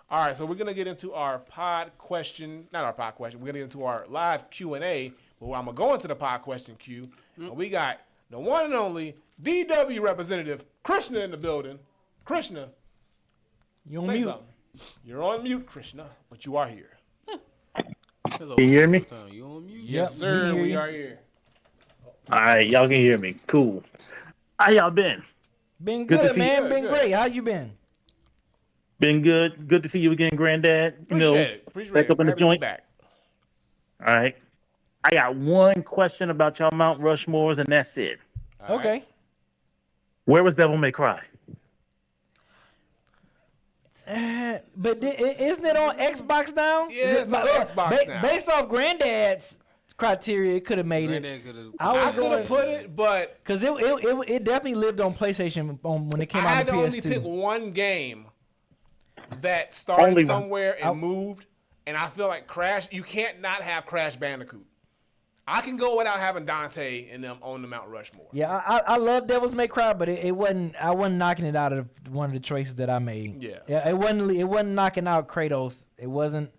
All right, so we're going to get into our pod question. Not our pod question. We're going to get into our live Q&A. But I'm going to go into the pod question queue. And we got the one and only DW representative, Krishna, in the building. Krishna, You on Say mute? something. You're on mute, Krishna, but you are here. Can you hear me? You on mute? Yes, Yep, we sir. can hear We you. are here. All right, y'all can hear me. Cool. How y'all been? Been Good to good, see you. man. Good, Been good. great. How you been? Been good. Good to see you again, Granddad. Appreciate it. Appreciate back it. up in the Happy to be joint. back. All right. I got one question about y'all Mount Rushmores, and that's it. All right. Okay. Where was Devil May Cry? But isn't it on Xbox now? Yeah, it's on Xbox now. Based off Granddad's criteria, it could have made Granddad it. could have. I I could have put it, but Because it definitely lived on PlayStation when it came I out had on to PS2. only pick one game that started Only one. somewhere and moved, and I feel like Crash. You can't not have Crash Bandicoot. I can go without having Dante and them on the Mount Rushmore. Yeah, I love Devil's May Cry, but it wasn't. I wasn't knocking it out of one of the choices that I made. Yeah. It wasn't knocking out Kratos. It wasn't.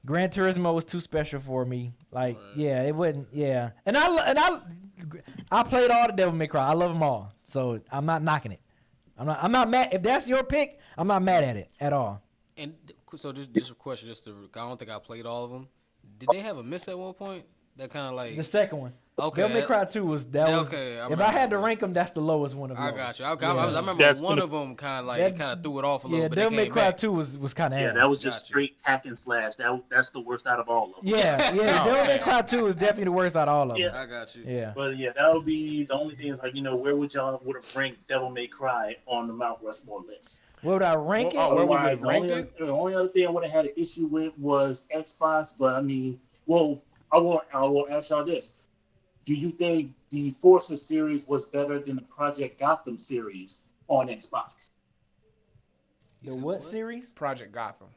Gran Turismo was too special for me. Like, yeah, it wasn't. Yeah, and I played all the Devil May Cry. I love them all, so I'm not knocking it. I'm not mad. If that's your pick, I'm not mad at it at all. And so just a question, I don't think I played all of them. Did they have a miss at one point? That kind of like The second one. Okay. Devil May Cry 2 was that was. Okay, I If I had to remember. rank them, that's the lowest one of them. I got you. I remember That's one gonna- of them kind That- of threw it off a little Yeah, bit. Devil They May came Cry back. 2 was kind of Yeah, ass. that was just Gotcha. straight hack and slash. That's the worst out of all of them. Yeah, Devil May Cry 2 is definitely the worst out of all of them. Yeah. I got you. Yeah. But yeah, that would be the only thing is like, where would y'all would have ranked Devil May Cry on the Mount Rushmore list? Where would I rank Oh, it? where we Otherwise, would rank it? the only other thing I would have had an issue with was Xbox. But I mean, well, I will ask y'all this: do you think the Forza series was better than the Project Gotham series on Xbox? The what series? Project Gotham.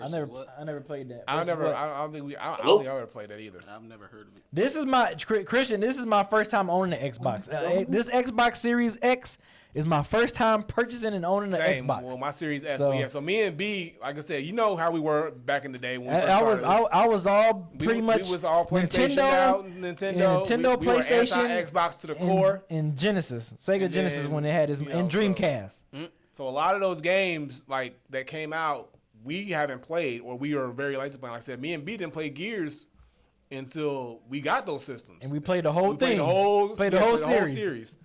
I never played that. I Versus don't what? think I ever played that either. I've never heard of it. This is my Christian. This is my first time owning the Xbox. This Xbox Series X is my first time purchasing and owning the Same. Xbox. Well, my Series S. So- But yeah, so me and B, like I said, you know how we were back in the day when we first I started this. I was all pretty much. We was all PlayStation out, Nintendo. Yeah, Nintendo, we were PlayStation, anti-Xbox to the and, core. and Genesis, Sega And Genesis then, when they had his you know, and Dreamcast. So a lot of those games like that came out, we haven't played, or we are very late to play. Like I said, me and B didn't play Gears until we got those systems. And we played the whole We thing. played the whole series. series.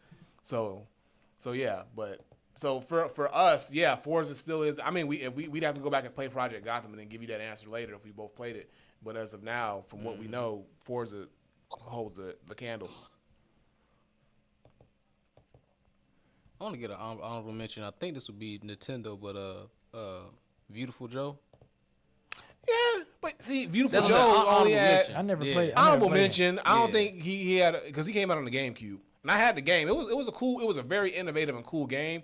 So yeah, but so for us, yeah, Forza still is. I mean, we'd have to go back and play Project Gotham and then give you that answer later if we both played it. But as of now, from what we know, Forza holds the candle. I want to get an honorable mention. I think this would be Nintendo, but Beautiful Joe. Yeah, but see, Beautiful That's Joe an honorable only had mention. I never Yeah. played. I never honorable played it. mention. I don't Yeah. think he had because he came out on the GameCube, and I had the game. It was a very innovative and cool game.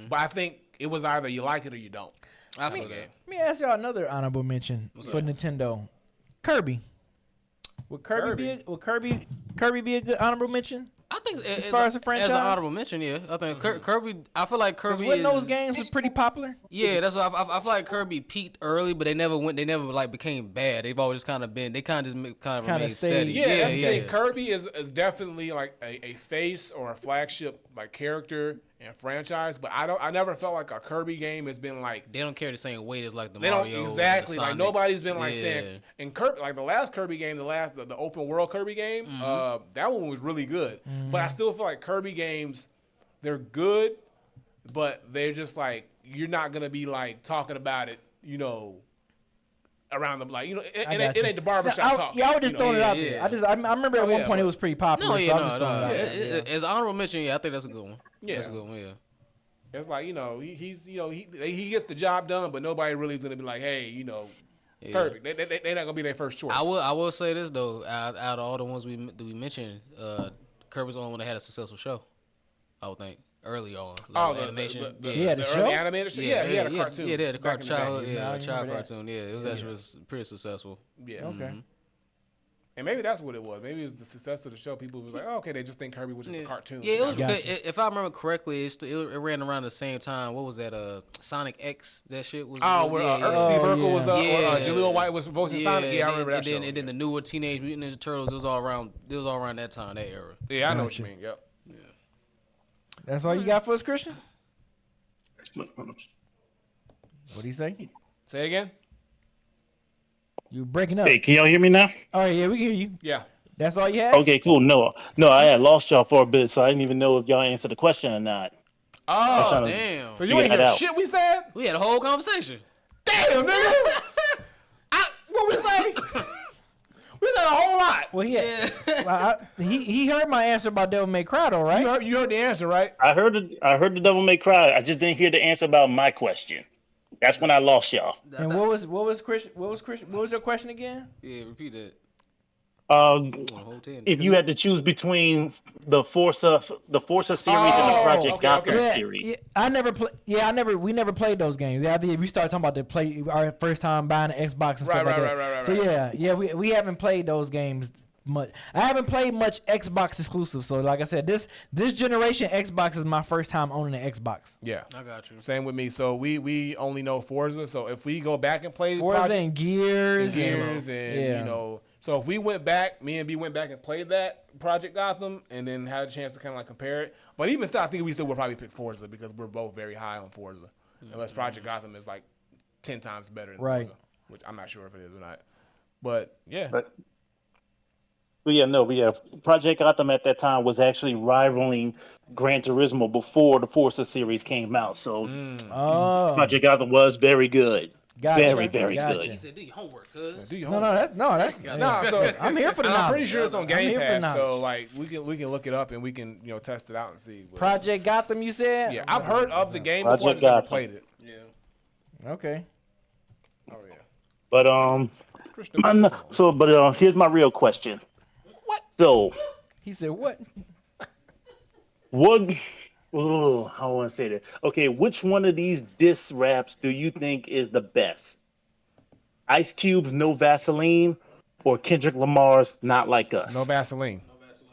But I think it was either you like it or you don't. I feel that. Let me ask y'all another honorable mention for Nintendo. Kirby. Would Kirby be a good honorable mention? I think As far as a franchise? as an honorable mention, yeah. I think Kirby. I feel like Kirby When is. those games were pretty popular. Yeah, that's what I feel like Kirby peaked early, but they never like became bad. They've always just kind of been. They kind of just remained stayed. steady. Yeah, that's the thing. Kirby is definitely like a face or a flagship like character and franchise, but I never felt like a Kirby game has been like They don't carry the same weight as like the they don't Mario. exactly the like Sonics. nobody's been like Yeah. saying and Kirby like the last Kirby game, the open world Kirby game, that one was really good. But I still feel like Kirby games, they're good, but they're just like you're not gonna be like talking about it, around the like it ain't the barbershop talk. Yeah, I was just throwing it out there. Yeah. I remember at one point but- it was pretty popular. No, so yeah, I'm just throwing it out there. As honorable mention, yeah, I think that's a good one. Yeah. That's a good one. Yeah. It's like he gets the job done, but nobody really is gonna be like, hey, Kirby. They're not gonna be their first choice. I will say this though. Out of all the ones we mentioned, Kirby's the only one that had a successful show. I would think early on. Like animation. the early show? animated show. Yeah, he had a cartoon. Yeah, they had a back in the day. child. I Yeah, a remember child that. cartoon. Yeah, it was actually pretty successful. Yeah. Okay. And maybe that's what it was. Maybe it was the success of the show. People was like, oh, okay, they just think Kirby was just a cartoon. Yeah, it was. Gotcha. If I remember correctly, it ran around the same time. What was that? Sonic X. That shit was. Oh, where yeah, Steve Urkel was up, Yeah. or Jaleel White was voicing Sonic. Yeah, I remember that show. And then the newer Teenage Mutant Ninja Turtles. It was all around that time, that era. Yeah, I know what you mean. Yep. That's all you got for us, Christian? What do you say? Say again. You breaking up? Hey, can y'all hear me now? Oh yeah, we can hear you. Yeah. That's all you had? Okay, cool. No, I had lost y'all for a bit, so I didn't even know if y'all answered the question or not. I was Oh, trying to Damn. so you figure ain't that hear out. shit we said? We had a whole conversation. Damn, nigga. What we say? We said a whole lot. Well, he heard my answer about Devil May Cry, though, right? You heard the answer, right? I heard the Devil May Cry. I just didn't hear the answer about my question. That's when I lost y'all. And what was Christian? What was your question again? Yeah, repeat that. Um, Want a whole 10. if you had to choose between the Forza series and the Project Gotham series, Yeah, I never play. Yeah, we never played those games. Yeah, we started talking about our first time buying an Xbox and stuff like that. Right. So yeah, we haven't played those games much. I haven't played much Xbox exclusive. So like I said, this generation Xbox is my first time owning an Xbox. Yeah. I got you. Same with me. So we only know Forza. So if we go back and play Forza Project, and Gears, and yeah. you know, so if we went back, me and B went back and played that Project Gotham, and then had a chance to kind of like compare it. But even still, I think we still would probably pick Forza because we're both very high on Forza, unless Project Gotham is like 10 times better than Right. Forza, which I'm not sure if it is or not. But yeah, but Project Gotham at that time was actually rivaling Gran Turismo before the Forza series came out. So Oh, Project Gotham was very good. Gotcha. Very, very Gotcha. He good. said, do your homework, cuz. do your no, homework. that's Nah, so I'm here for the and I'm knowledge. pretty sure it's on I'm Game here for Pass, knowledge. so like we can look it up and we can test it out and see. But, Project Gotham, you said? yeah, I've heard of the game before, I Project just never Gotham. played it. Yeah. Okay. Oh yeah. But Christian, here's my real question. What? So He said what? what? Oh, how I want to say that. Okay, which one of these diss raps do you think is the best? Ice Cube's "No Vaseline" or Kendrick Lamar's "Not Like Us"? No Vaseline.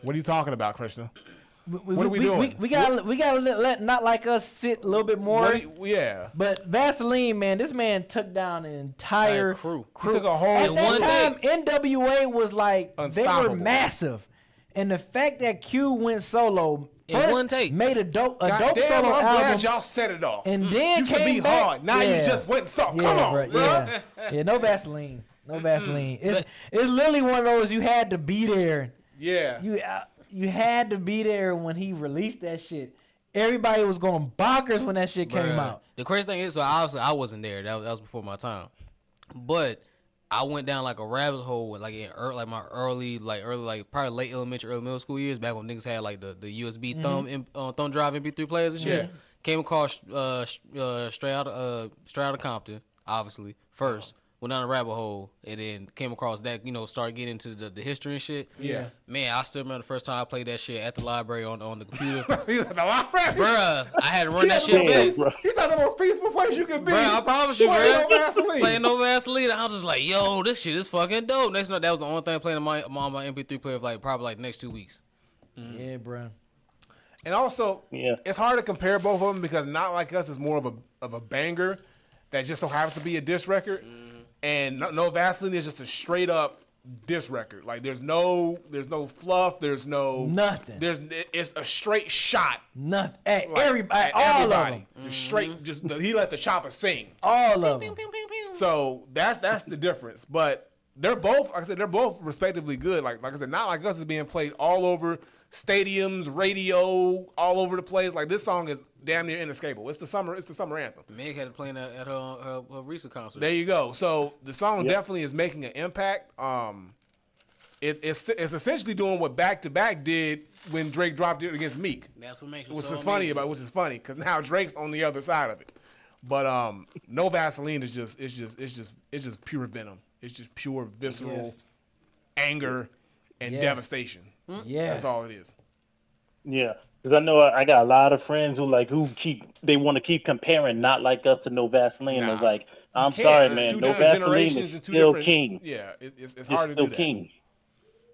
What are you talking about, Krishna? What are we doing? We gotta let Not Like Us sit a little bit more. Yeah. But Vaseline, man, this man took down an entire crew. He took a whole At that one time, NWA was like they were Unstoppable. massive, and the fact that Q went solo In first one take. made a dope God solo damn, I'm album, glad y'all set it off. and then Used came to be back. hard. Now you just went soft. Yeah, Come on, bro, bro. yeah, no Vaseline, no Vaseline. It's literally one of those you had to be there. Yeah. You had to be there when he released that shit. Everybody was going bonkers when that shit came Bruh. out. The crazy thing is, so obviously I wasn't there. That was before my time. But I went down like a rabbit hole with like my early probably late elementary, early middle school years, back when niggas had like the USB thumb drive MP3 players and shit. Yeah. Came across straight out of Compton, obviously first. Went down a rabbit hole and then came across that, started getting into the history and shit. Yeah. Man, I still remember the first time I played that shit at the library on the computer. He's at the library. Bruh, I had to run that shit fast. Bro. He's at the most peaceful place you can be. Bruh, I promise you, Playing bruh. no Vaseline. Playing no Vaseline. I was just like, yo, this shit is fucking dope. Next night, that was the only thing playing on my MP3 player for probably the next 2 weeks. Yeah, bro. And also, Yeah. it's hard to compare both of them because Not Like Us is more of a banger that just so happens to be a diss record, and no Vaseline is just a straight up diss record. Like there's no fluff, there's no Nothing. It's a straight shot. Nothing. Hey, Like, everybody, at all everybody. of them, Just straight. He let the chopper sing. all of them. So that's the difference. But they're both, like I said, they're both respectively good. Like I said, Not Like Us is being played all over stadiums, radio, all over the place. Like this song is damn near inescapable. It's the summer anthem. Meg had it playing at her recent concert. There you go. So the song definitely is making an impact. It's essentially doing what Back to Back did when Drake dropped it against Meek. That's what makes it Which so is funny amazing. which is funny because now Drake's on the other side of it. But No Vaseline is just pure venom. It's just pure visceral Yes. anger and Yes. devastation. Yes. That's all it is. Yeah, because I know I got a lot of friends who they want to keep comparing Not Like Us to No Vaseline. Nah. It's like, I'm Can't. sorry, It's man. two No different Vaseline generations is and two still different- king. Yeah, it's It's hard to still do that. king.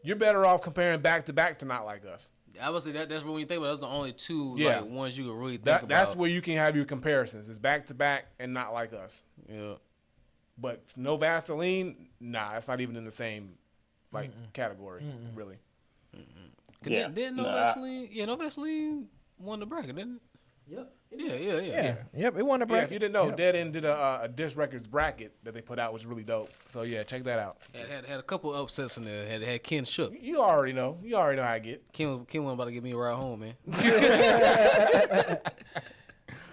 You're better off comparing Back to Back to Not Like Us. I would say that's when you think about it, those are the only two Yeah. ones you could really think That's about. where you can have your comparisons. It's Back to Back and Not Like Us. Yeah. But No Vaseline, nah, it's not even in the same category, really. Yeah. Didn't No Nah. Vaseline? Yeah, No Vaseline won the bracket, didn't it? Yep. Yeah. Yep, it won a Yeah, bracket. if you didn't know, Yep. Dead End did a Disc Records bracket that they put out, which was really dope. So yeah, check that out. Had a couple upsets in there. Had Ken shook. You already know. You already know how I get. Ken wasn't about to give me a ride home, man.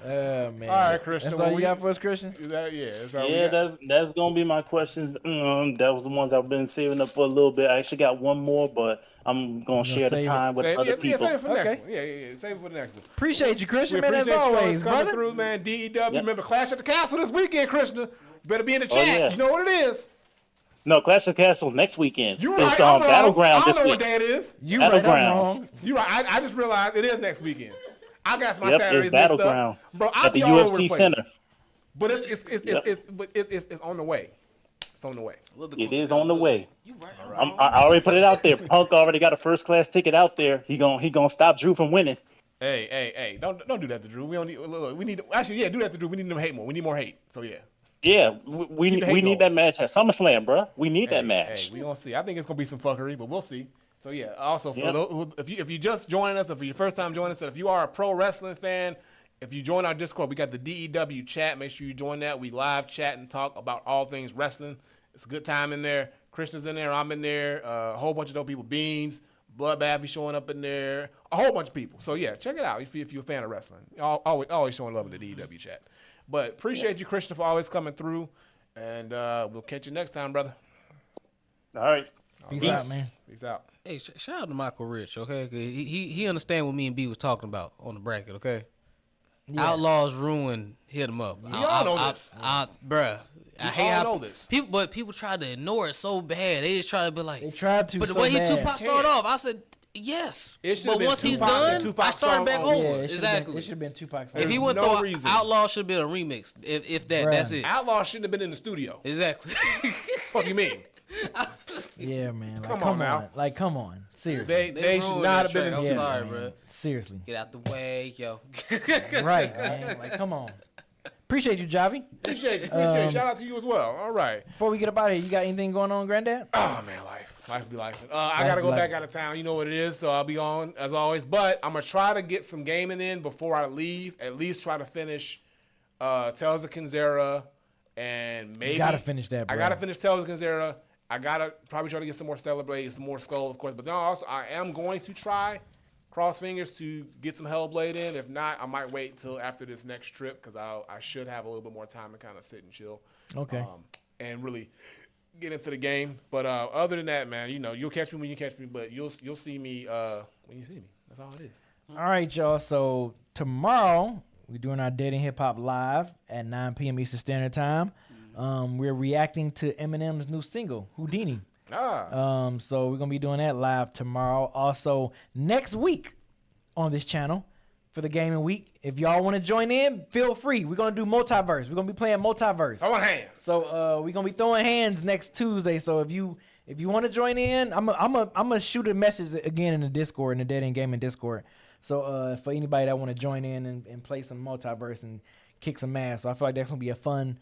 Man. All right, Christian. That's all you got for us, Christian? Is that, yeah, that's all we Yeah, got. that's gonna be my questions. That was the ones I've been saving up for a little bit. I actually got one more, but I'm gonna share the save it. time with Save, other yeah, people. save it for the next Okay. one. Yeah. Save it for the next one. Appreciate you, Christian, We man, as appreciate you always, coming brother. through, man. DEW. Yep. Remember, Clash at the Castle this weekend, Krishna. You better be in the chat. yeah. You know what it is. No, Clash of Castles next weekend. You It's right. I'm wrong. Battleground I this don't know week. what day it is. You right, I'm Battleground. wrong. You right. I just realized it is next weekend. I got my Yep, Saturdays it's mixed Battleground up, bro. I'll at the be all over the UFC place. Center. But it's on the way. It's on the way. It is on the way. You right. I already put it out there. Punk already got a first class ticket out there. He gonna stop Drew from winning. Hey! Don't do that to Drew. We don't need. Look, we need. Actually, yeah, do that to Drew. We need them hate more. We need more hate. So yeah. Yeah, we Keep the hate need going. that match at SummerSlam, bro. We need that Hey, match. we gonna see. I think it's gonna be some fuckery, but we'll see. So yeah. Also, for Yep. those, if you just joining us, or for your first time joining us, if you are a pro wrestling fan, if you join our Discord, we got the DEW chat. Make sure you join that. We live chat and talk about all things wrestling. It's a good time in there. Christian's in there. I'm in there. A whole bunch of dope people. Beans, Bloodbath be showing up in there. A whole bunch of people. So yeah, check it out if you're a fan of wrestling. Always showing love in the DEW chat. But appreciate you, Christian, for always coming through. And we'll catch you next time, brother. All right. Peace out, man. Peace out. Hey, shout out to Michael Rich, okay? 'Cause he understand what me and B was talking about on the bracket, okay? Outlaws ruin, hit him up. We all know this. Bruh. I hate all how know this. people try to ignore it so bad. They just try to be like, They tried to but the so way he bad. Tupac started off, I said yes. It should've But been once he's Tupac and done, Tupac I started back song only. over. Yeah, it should've Exactly. Been, it should have been Tupac's. If he There's went no through reason. Outlaw should have been a remix. If that, Bruh. that's it. Outlaw shouldn't have been in the studio. Exactly. Fuck you mean? Yeah, man. Like, Come come on now. Like, come on. Seriously. They should ruined not that have been in track. the I'm studio. sorry, man. bro. Seriously. Get out the way, yo. Right, man. Like, come on. Appreciate you, Javi. Appreciate you. Shout out to you as well. All right. Before we get up out of here, you got anything going on, Granddad? Oh man, life be life. I gotta go be back life. out of town. You know what it is, so I'll be on as always. But I'm gonna try to get some gaming in before I leave. At least try to finish Tales of Kinzera, and maybe gotta finish that, I bro. gotta finish Tales of Kinzera. I gotta probably try to get some more Stellar Blade, some more Skull, of course. But then also I am going to try, cross fingers, to get some Hellblade in. If not, I might wait till after this next trip because I should have a little bit more time to kind of sit and chill. Okay. And really get into the game. But other than that, man, you know, you'll catch me when you catch me, but you'll see me when you see me. That's all it is. All right, y'all. So tomorrow we're doing our Dating Hip Hop live at 9 p.m. Eastern Standard Time. We're reacting to Eminem's new single, Houdini. So we're gonna be doing that live tomorrow. Also next week on this channel for the gaming week. If y'all want to join in, feel free. We're gonna do multiverse. We're gonna be playing multiverse. I want hands. So we're gonna be throwing hands next Tuesday. So if you want to join in, I'm gonna shoot a message again in the Discord, in the Dead End Gaming Discord. So for anybody that want to join in and play some multiverse and kick some ass. So I feel like that's gonna be a fun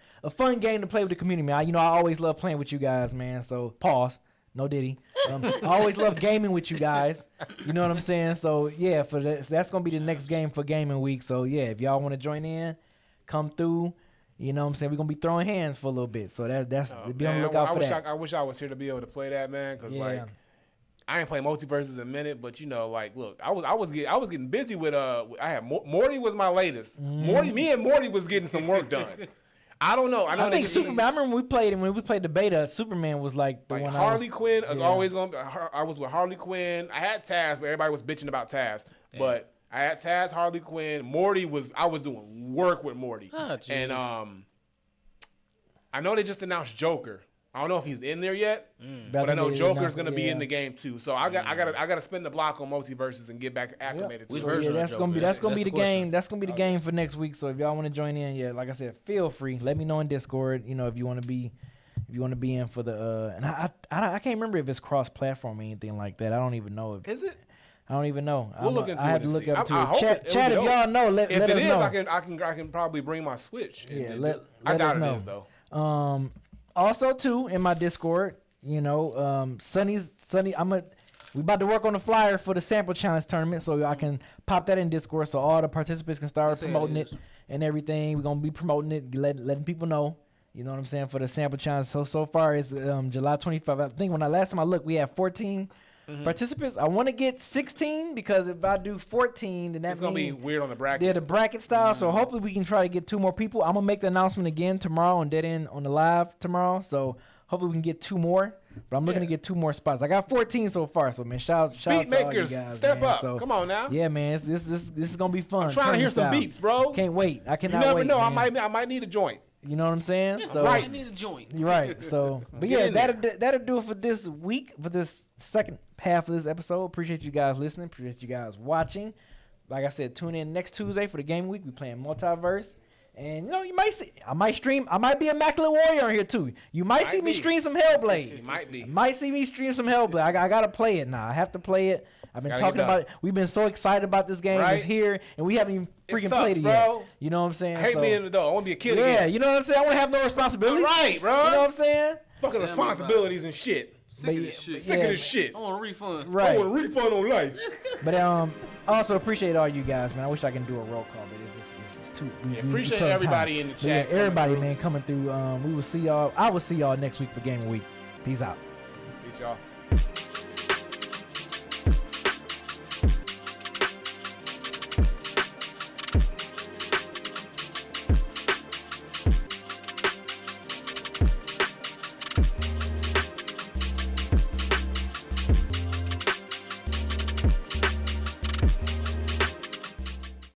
game to play with the community, man. I always love playing with you guys, man. So pause. No Diddy. I always love gaming with you guys. You know what I'm saying? So yeah, that's gonna be the next game for gaming week. So yeah, if y'all want to join in, come through. You know what I'm saying? We're gonna be throwing hands for a little bit. So that's be on the lookout for that. I wish I was here to be able to play that, man. Cause like I ain't playing multiverses in a minute, but you know, like, look, I was getting busy with I had Morty was my latest. Me and Morty was getting some work done. I don't know. I think Superman. I remember when we played the beta. Superman was like the one. Harley Quinn is always gonna. I was with Harley Quinn. I had Taz, but everybody was bitching about Taz. Damn. But I had Taz, Harley Quinn. Morty was. I was doing work with Morty, and I know they just announced Joker. I don't know if he's in there yet, but I know Joker's gonna be in the game too. So I gotta spin the block on multiverses and get back acclimated to it. That's gonna be the game. That's gonna be the game for next week. So if y'all want to join in, like I said, feel free. Let me know in Discord. You know, if you want to be in for the and I can't remember if it's cross-platform or anything like that. I don't even know. Is it? I don't even know. We'll look into it. I have to look up to it. Chat, if y'all know, let us know. If it is, I can probably bring my Switch. Yeah, I doubt it is though. Also, too, in my Discord, you know, Sonny, We about to work on the flyer for the sample challenge tournament, so I can pop that in Discord, so all the participants can start promoting it and everything. We're gonna be promoting it, letting people know. You know what I'm saying, for the sample challenge. So far it's July 25th. I think last time I looked, we had 14 participants. I want to get 16 because if I do 14, then that's gonna be weird on the bracket. Yeah, the bracket style. So hopefully we can try to get 2 more people. I'm gonna make the announcement again tomorrow on Dead End on the live tomorrow. So hopefully we can get 2 more. But I'm looking to get 2 more spots. I got 14 so far. So man, shout out to all you guys. Step man. up. So, come on now. Yeah, man, this is gonna be fun. I'm trying to hear some beats, bro. Can't wait. I cannot wait. You never know. Man. I might need a joint. You know what I'm saying? So, I need a joint. You're right. So, but yeah, that'll do it for this week, for this second half of this episode. Appreciate you guys listening. Appreciate you guys watching. Like I said, tune in next Tuesday for the game week. We playing Multiverse. And, you might see, I might be Immaculate Warrior on here, too. You might see me stream some Hellblade. You might be. You might see me stream some Hellblade. I got to play it now. I have to play it. I've been talking about it. We've been so excited about this game. It's here, and we haven't even freaking played it yet. Bro. You know what I'm saying? I hate being an adult. I want to be a kid again. Yeah, you know what I'm saying? I want to have no responsibility. Right, bro. You know what I'm saying? Fucking responsibilities and shit. Sick of this shit. Sick of this shit. I want a refund. Right. I want a refund on life. But I also appreciate all you guys, man. I wish I can do a roll call, but it's too. Appreciate everybody in the chat. Yeah, everybody, man, coming through. We will see y'all. I will see y'all next week for Game Week. Peace out. Peace, y'all.